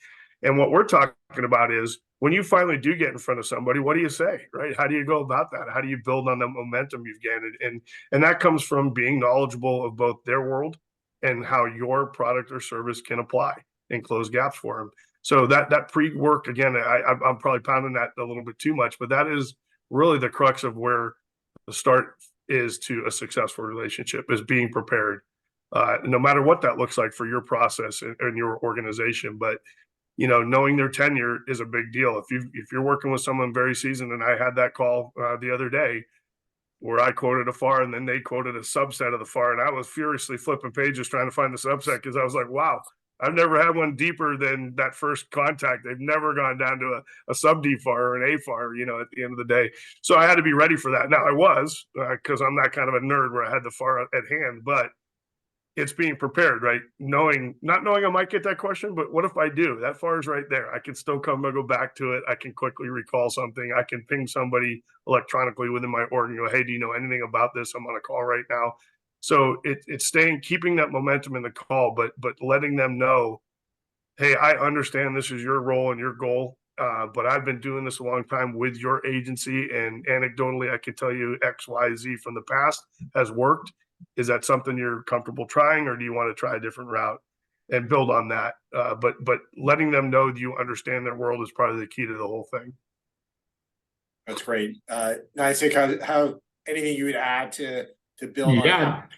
And what we're talking about is, when you finally do get in front of somebody, what do you say, right? How do you go about that? How do you build on the momentum you've gained? And that comes from being knowledgeable of both their world and how your product or service can apply and close gaps for them. So that pre-work, again, I'm probably pounding that a little bit too much, but that is really the crux of where the start is to a successful relationship, is being prepared, no matter what that looks like for your process and your organization. But knowing their tenure is a big deal. If you're working with someone very seasoned, and I had that call the other day, where I quoted a FAR and then they quoted a subset of the FAR, and I was furiously flipping pages trying to find the subset, because I was like, wow, I've never had one deeper than that first contact. They've never gone down to a sub D FAR or an A FAR, at the end of the day. So I had to be ready for that. Now I was, because I'm that kind of a nerd where I had the FAR at hand, but it's being prepared, right? Not knowing I might get that question, but what if I do? That FAR is right there. I can still come and go back to it. I can quickly recall something. I can ping somebody electronically within my org and go, hey, do you know anything about this? I'm on a call right now. So it's keeping that momentum in the call, but letting them know, hey, I understand this is your role and your goal, but I've been doing this a long time with your agency, and anecdotally, I can tell you X, Y, Z from the past has worked. Is that something you're comfortable trying, or do you want to try a different route and build on that? But letting them know that you understand their world is probably the key to the whole thing. That's great. Nice. How anything you would add to build on that?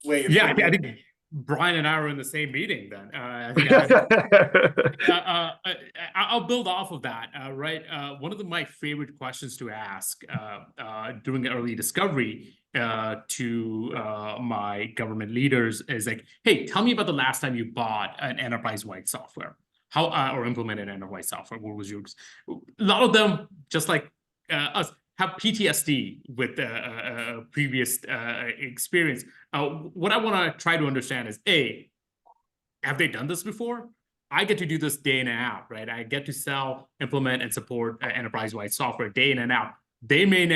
I think Brian and I were in the same meeting then. I'll build off of that, right? One of my favorite questions to ask during early discovery to my government leaders is like, hey, tell me about the last time you bought an enterprise-wide software, or implemented enterprise software. What was yours? A lot of them, just like us, have PTSD with previous experience. What I want to try to understand is, A, have they done this before? I get to do this day in and out, right? I get to sell, implement, and support enterprise-wide software day in and out. They may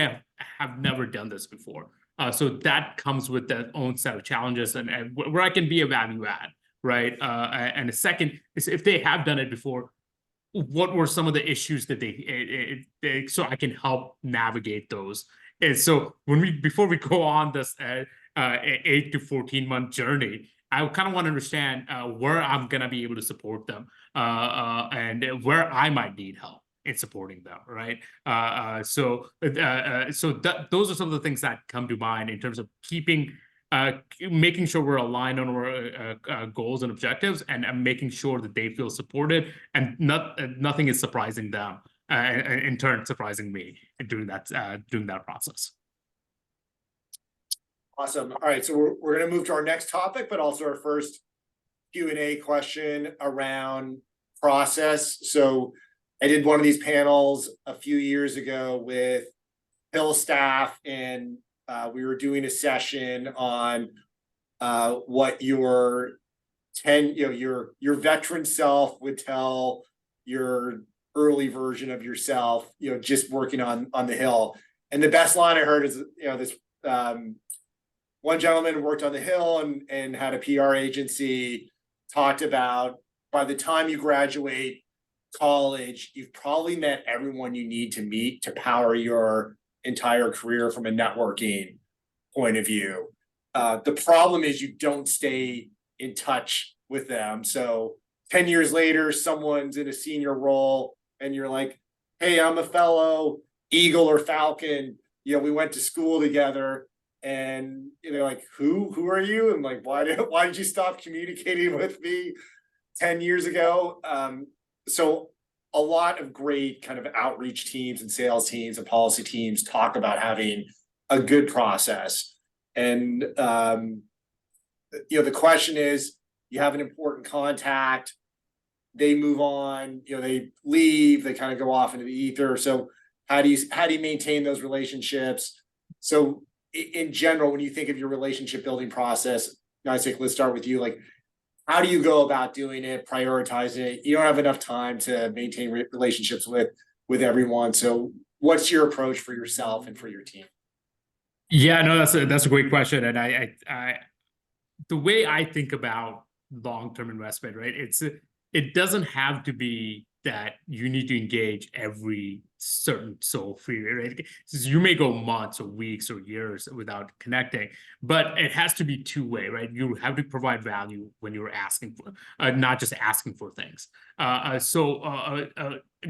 have never done this before. So that comes with their own set of challenges, and where I can be a value add, right? And the second is, if they have done it before, what were some of the issues that they so I can help navigate those. And so before we go on this 8 to 14 month journey, I kind of want to understand where I'm gonna be able to support them, and where I might need help in supporting them, right? So those are some of the things that come to mind in terms of making sure we're aligned on our goals and objectives, and making sure that they feel supported, and nothing is surprising them, in turn surprising me during that process. Awesome. All right, so we're going to move to our next topic, but also our first Q&A question around process. So I did one of these panels a few years ago with Hill staff, and we were doing a session on what your veteran self would tell your early version of yourself, just working on the Hill. And the best line I heard is, this one gentleman worked on the Hill and had a PR agency, talked about by the time you graduate college, you've probably met everyone you need to meet to power your entire career from a networking point of view. The problem is you don't stay in touch with them. So 10 years later, someone's in a senior role and you're like, hey, I'm a fellow Eagle or Falcon. We went to school together. And they're like, who are you? And like, why did you stop communicating with me 10 years ago? So a lot of great kind of outreach teams and sales teams and policy teams talk about having a good process. And, the question is, you have an important contact, they move on, they leave, they kind of go off into the ether. So how do you maintain those relationships? So in general, when you think of your relationship building process, Isaac, let's start with you. Like, how do you go about doing it, prioritizing it? You don't have enough time to maintain relationships with everyone. So what's your approach for yourself and for your team? Yeah, no, that's a great question. And I the way I think about long-term investment, right? It doesn't have to be that you need to engage every certain soul free, right? You may go months or weeks or years without connecting, but it has to be two-way, right? You have to provide value when you're asking for, not just asking for things.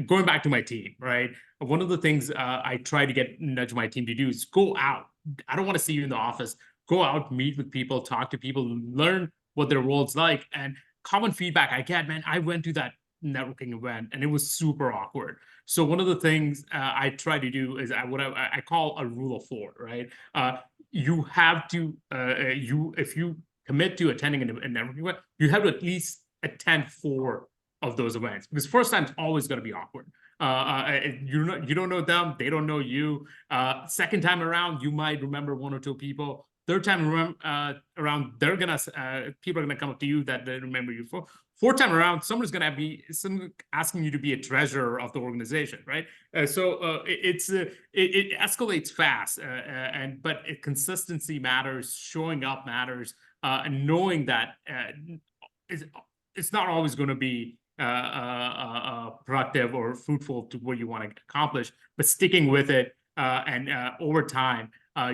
Going back to my team, right? One of the things I try to nudge my team to do is go out. I don't want to see you in the office. Go out, meet with people, talk to people, learn what their role's like. And common feedback I get, man, I went to that networking event and it was super awkward. So one of the things I try to do is what I call a rule of 4, right? You have to, if you commit to attending a networking event, you have to at least attend 4 of those events, because first time's always going to be awkward. You don't know them, they don't know you. Second time around, you might remember 1 or 2 people. Third time around, people are gonna come up to you that they remember you for. Fourth time around, someone's gonna be asking you to be a treasurer of the organization, right? It escalates fast, but consistency matters, showing up matters, and knowing that it's not always going to be productive or fruitful to what you want to accomplish, but sticking with it, and over time,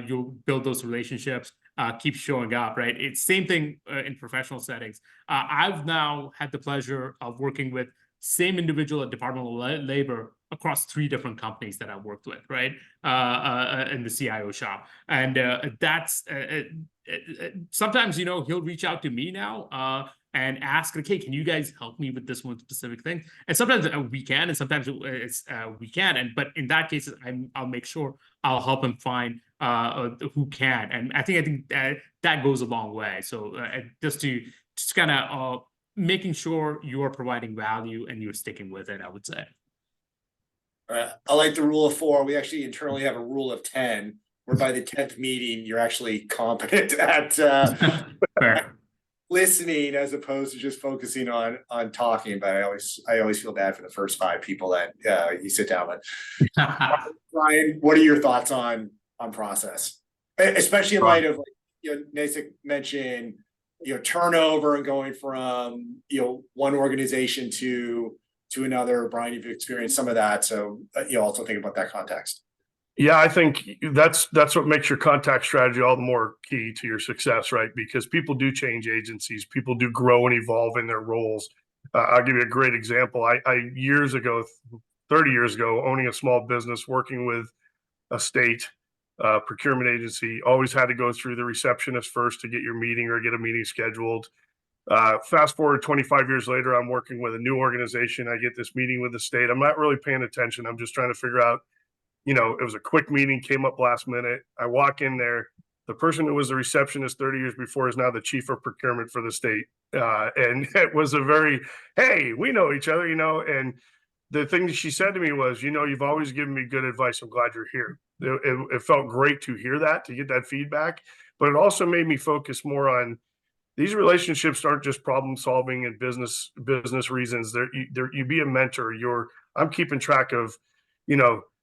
you'll build those relationships, keep showing up, right? It's same thing in professional settings. I've now had the pleasure of working with same individual at Department of Labor across 3 different companies that I've worked with, right? In the CIO shop. And that's sometimes, he'll reach out to me now and ask, okay, can you guys help me with this one specific thing? And sometimes we can, and sometimes we can't. But in that case, I'll make sure I'll help him find who can. And I think that goes a long way. So just kind of making sure you are providing value and you're sticking with it, I would say. I like the rule of 4. We actually internally have a rule of 10, where by the 10th meeting, you're actually competent at listening as opposed to just focusing on talking. But I always feel bad for the first 5 people that you sit down with. Brian, what are your thoughts on process, especially in light of, Nasik mentioned, turnover and going from one organization to another. Brian, you've experienced some of that, so also think about that context. Yeah, I think that's what makes your contact strategy all the more key to your success, right? Because people do change agencies, people do grow and evolve in their roles. I'll give you a great example. I 30 years ago, owning a small business, working with a state procurement agency, always had to go through the receptionist first to get your meeting or get a meeting scheduled. Fast forward 25 years later, I'm working with a new organization. I get this meeting with the state. I'm not really paying attention. I'm just trying to figure out, it was a quick meeting, came up last minute. I walk in there, The person who was the receptionist 30 years before is now the chief of procurement for the state. And it was a very, hey, we know each other, and the thing that she said to me was, you've always given me good advice. I'm glad you're here. It felt great to hear that, to get that feedback, but it also made me focus more on these relationships aren't just problem solving and business reasons. You be a mentor. I'm keeping track of,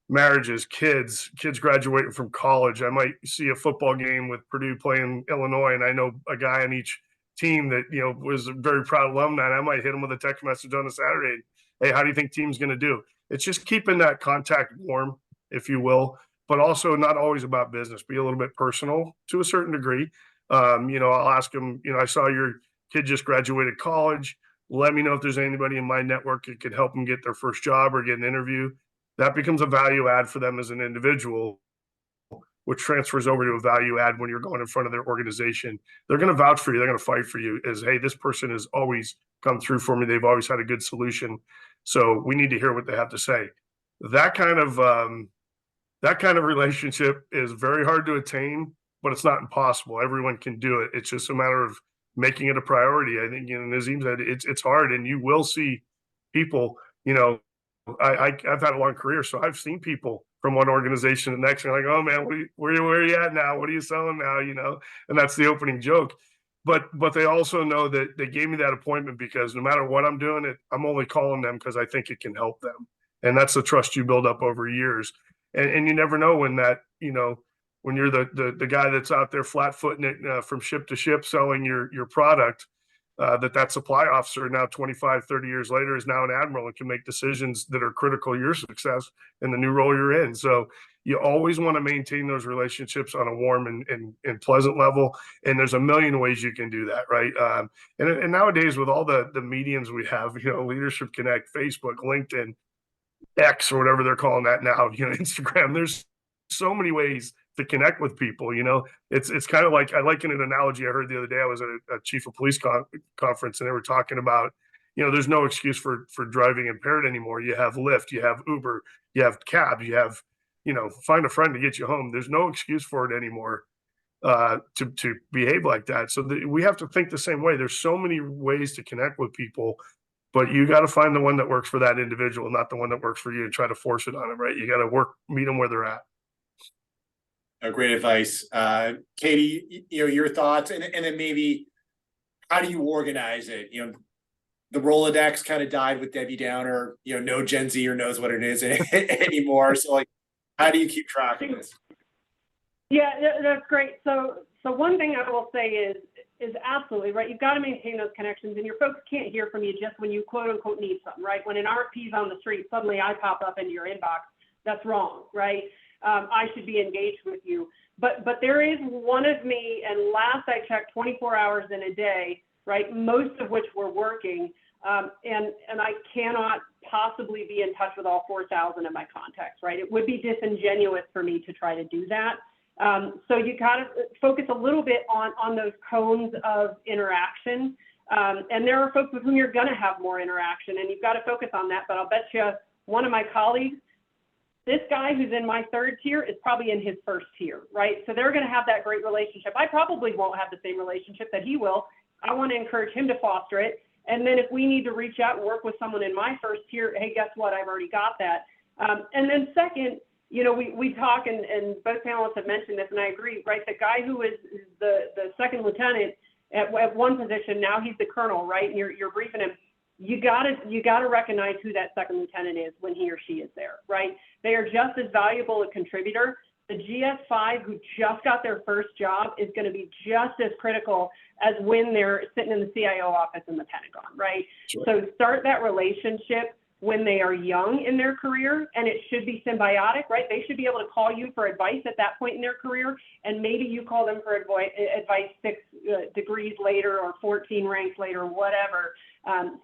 marriages, kids graduating from college. I might see a football game with Purdue playing Illinois, and I know a guy on each team that was a very proud alumni. And I might hit him with a text message on a Saturday. Hey, how do you think team's going to do? It's just keeping that contact warm, if you will, but also not always about business. Be a little bit personal to a certain degree. I'll ask them, I saw your kid just graduated college. Let me know if there's anybody in my network that could help them get their first job or get an interview. That becomes a value add for them as an individual, which transfers over to a value add when you're going in front of their organization. They're going to vouch for you. They're going to fight for you as, hey, this person has always come through for me. They've always had a good solution. So we need to hear what they have to say. That kind of relationship is very hard to attain, but it's not impossible. Everyone can do it. It's just a matter of making it a priority. I think, Nazim said it's hard, and you will see people, I've had a long career, so I've seen people from one organization to the next, and like, oh man, where are you at now? What are you selling now? And that's the opening joke. But they also know that they gave me that appointment because no matter what I'm doing, I'm only calling them because I think it can help them. And that's the trust you build up over years. And you never know when that, when you're the guy that's out there flat footing it from ship to ship selling your product, that supply officer now 25, 30 years later is now an admiral and can make decisions that are critical to your success in the new role you're in. So you always want to maintain those relationships on a warm and pleasant level. And there's a million ways you can do that, right? And nowadays with all the mediums we have, Leadership Connect, Facebook, LinkedIn, X, or whatever they're calling that now, Instagram, there's so many ways to connect with people. It's kind of like, I liken an analogy I heard the other day. I was at a chief of police conference, and they were talking about, there's no excuse for driving impaired anymore. You have Lyft, you have Uber, you have cab, you have, find a friend to get you home. There's no excuse for it anymore to behave like that. So we have to think the same way. There's so many ways to connect with people, but you got to find the one that works for that individual, not the one that works for you, and try to force it on them, right? You got to meet them where they're at. Great advice. Katie, your thoughts, and then maybe how do you organize it? The Rolodex kind of died with Debbie Downer, no Gen Zer knows what it is anymore. So like, how do you keep track of this? Yeah, that's great. So one thing I will say is absolutely right. You've got to maintain those connections, and your folks can't hear from you just when you quote unquote need something, right? When an RFP is on the street, suddenly I pop up into your inbox. That's wrong, right? I should be engaged with you. But there is one of me, and last I checked, 24 hours in a day, right? Most of which we're working, and I cannot possibly be in touch with all 4,000 of my contacts, right? It would be disingenuous for me to try to do that. So you got to focus a little bit on those cones of interaction. And there are folks with whom you're going to have more interaction, and you've got to focus on that. But I'll bet you one of my colleagues, this guy who's in my third tier is probably in his first tier, right? So they're going to have that great relationship. I probably won't have the same relationship that he will. I want to encourage him to foster it. And then if we need to reach out and work with someone in my first tier, hey, guess what? I've already got that. And then second, we talk, and both panelists have mentioned this, and I agree, right? The guy who is the second lieutenant at one position, now he's the colonel, right? And you're briefing him. You gotta recognize who that second lieutenant is when he or she is there, right? They are just as valuable a contributor. The GS5 who just got their first job is going to be just as critical as when they're sitting in the CIO office in the Pentagon, right? Sure. So start that relationship when they are young in their career, and it should be symbiotic, right? They should be able to call you for advice at that point in their career, and maybe you call them for advice 6 degrees later or 14 ranks later, or whatever.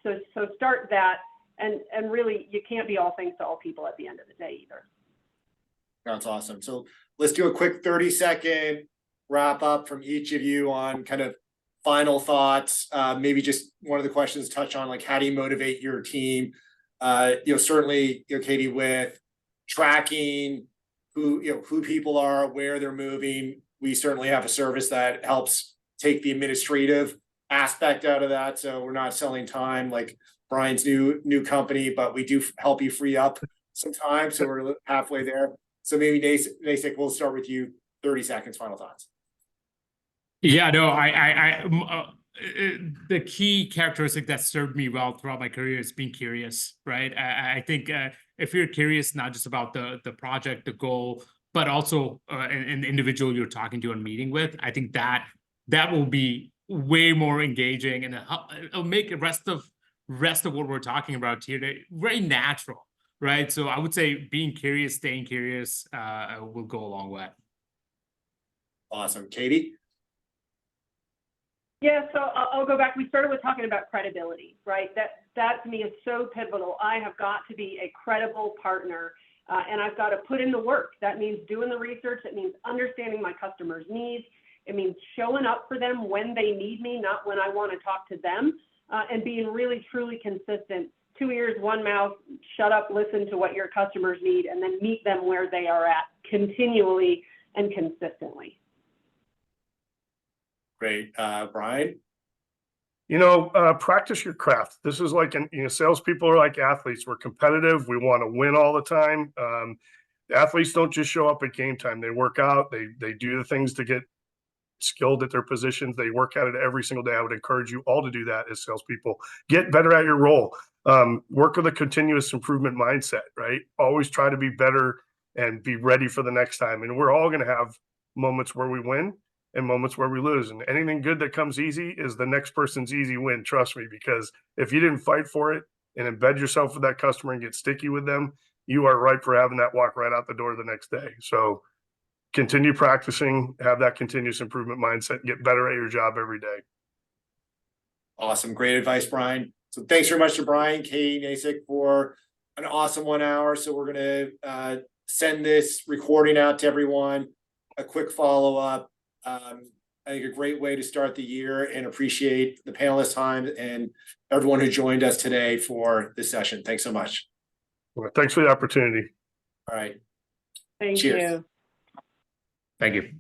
So start that, and really, you can't be all things to all people at the end of the day either. That's awesome. So let's do a quick 30-second wrap up from each of you on kind of final thoughts. Maybe just one of the questions touch on, like, how do you motivate your team? Certainly, Katie, with tracking who people are, where they're moving, we certainly have a service that helps take the administrative aspect out of that. So we're not selling time like Brian's new company, but we do help you free up some time. So we're halfway there. So maybe Nasik, we'll start with you. 30 seconds, final thoughts. Yeah, no, the key characteristic that served me well throughout my career is being curious, right? I think if you're curious, not just about the project, the goal, but also an individual you're talking to and meeting with, I think that will be way more engaging, and it'll make the rest of what we're talking about here very natural, right? So I would say being curious, staying curious will go a long way. Awesome. Katie? Yeah, so I'll go back. We started with talking about credibility, right? That to me is so pivotal. I have got to be a credible partner, and I've got to put in the work. That means doing the research. It means understanding my customers' needs. It means showing up for them when they need me, not when I want to talk to them, and being really, truly consistent. 2 ears, 1 mouth, shut up, listen to what your customers need, and then meet them where they are at continually and consistently. Great. Brian? Practice your craft. This is like, salespeople are like athletes. We're competitive. We want to win all the time. Athletes don't just show up at game time. They work out. They do the things to get skilled at their positions. They work at it every single day. I would encourage you all to do that as salespeople. Get better at your role. Work with a continuous improvement mindset, right? Always try to be better and be ready for the next time. And we're all going to have moments where we win and moments where we lose. And anything good that comes easy is the next person's easy win. Trust me, because if you didn't fight for it and embed yourself with that customer and get sticky with them, you are ripe for having that walk right out the door the next day. So continue practicing, have that continuous improvement mindset, and get better at your job every day. Awesome. Great advice, Brian. So thanks very much to Brian, Katie, Nasik for an awesome 1 hour. So we're going to send this recording out to everyone, a quick follow-up. I think a great way to start the year, and appreciate the panelists' time and everyone who joined us today for this session. Thanks so much. Well, thanks for the opportunity. All right. Thank Cheers. you. Thank you.